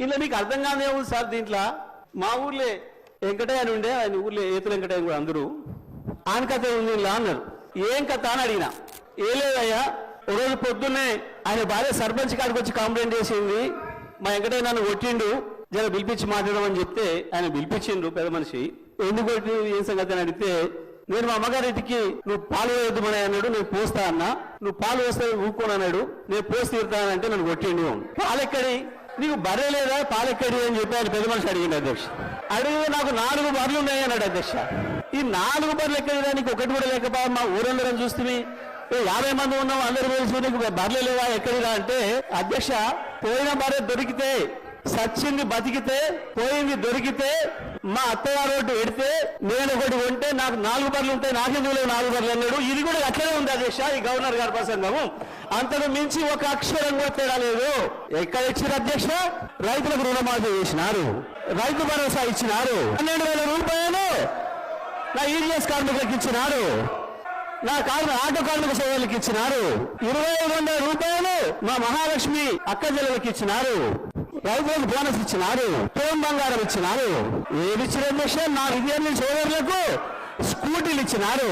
ఇలా మీకు అర్థం కాదే ఉంది సార్. దీంట్లో మా ఊర్లే వెంకటయ్య అని ఉండే, ఆయన ఊర్లో ఏతులు వెంకటయ్య కూడా అందరూ ఆయన కథ ఉంది ఇలా అన్నారు. ఏం కథ అని అడిగినా, ఏ లేదయ్యా, ఓ రోజు పొద్దున్నే ఆయన భార్య సర్పంచ్ కాడికి వచ్చి కంప్లైంట్ చేసింది, మా వెంకటయ్య నన్ను కొట్టిండు, జర పిలిపించి మాట్లాడమని చెప్తే ఆయన పిలిపించిండు పెద్ద మనిషి. ఎందుకు కొట్టి ఏం సంగతి అని అడిగితే, నేను మా అమ్మగారింటికి నువ్వు పాలు వేయద్దుమని అన్నాడు, నేను పోస్తా అన్నా, నువ్వు పాలు వేస్తే ఊరుకోని అన్నాడు, నేను పోసి తీరుతానంటే నన్ను కొట్టిండు. పాలెక్కడి, నీకు బర్రె లేదా పాలెక్కడి అని చెప్పి ఆయన పెద్ద మనిషి అడిగింది అధ్యక్ష. అడిగితే నాకు 4 బర్రెలు ఉన్నాయి అన్నాడు అధ్యక్ష. ఈ 4 బర్రెలు ఎక్కడిదా, నీకు ఒకటి కూడా లేకపోయా, మా ఊరందరం చూస్తే 50 మంది ఉన్నాం, అందరూ కలిసి నీకు బర్రెలు లేవా ఎక్కడిదా అంటే, అధ్యక్ష పోయిన బర్రె దొరికితే, సచ్చింది బతికితే, పోయింది దొరికితే, మా అత్తగారు ఒకటి పెడితే నేను ఒకటి కొంటే నాకు 4 బర్రెలు ఉంటాయి, నాకెందుకు లేవు 4 బర్రెలు అన్నాడు. ఇది కూడా అట్లనే ఉంది అధ్యక్ష ఈ గవర్నర్ గారి ప్రసంగము. అంతకు మించి ఒక అక్షరం కూడా తేడా లేదు. ఎక్కడ ఇచ్చిన అధ్యక్ష, రైతులకు రుణమాఫీ చేసినారు, రైతు భరోసా ఇచ్చినారు, 12,000 రూపాయలు నా ఈడిఎస్ కార్మికులకు ఇచ్చినారు, నా ఆటో కార్మిక సేవలకు ఇచ్చినారు, 2,500 రూపాయలు మా మహాలక్ష్మి అక్క చెల్లెలకు ఇచ్చినారు, రైతులకు బోనస్ ఇచ్చినారు, తోం బంగారం ఇచ్చినారు. ఏది ఇచ్చిన అధ్యక్ష, నా విద్యార్థి సోదరులకు స్కూటీలు ఇచ్చినారు.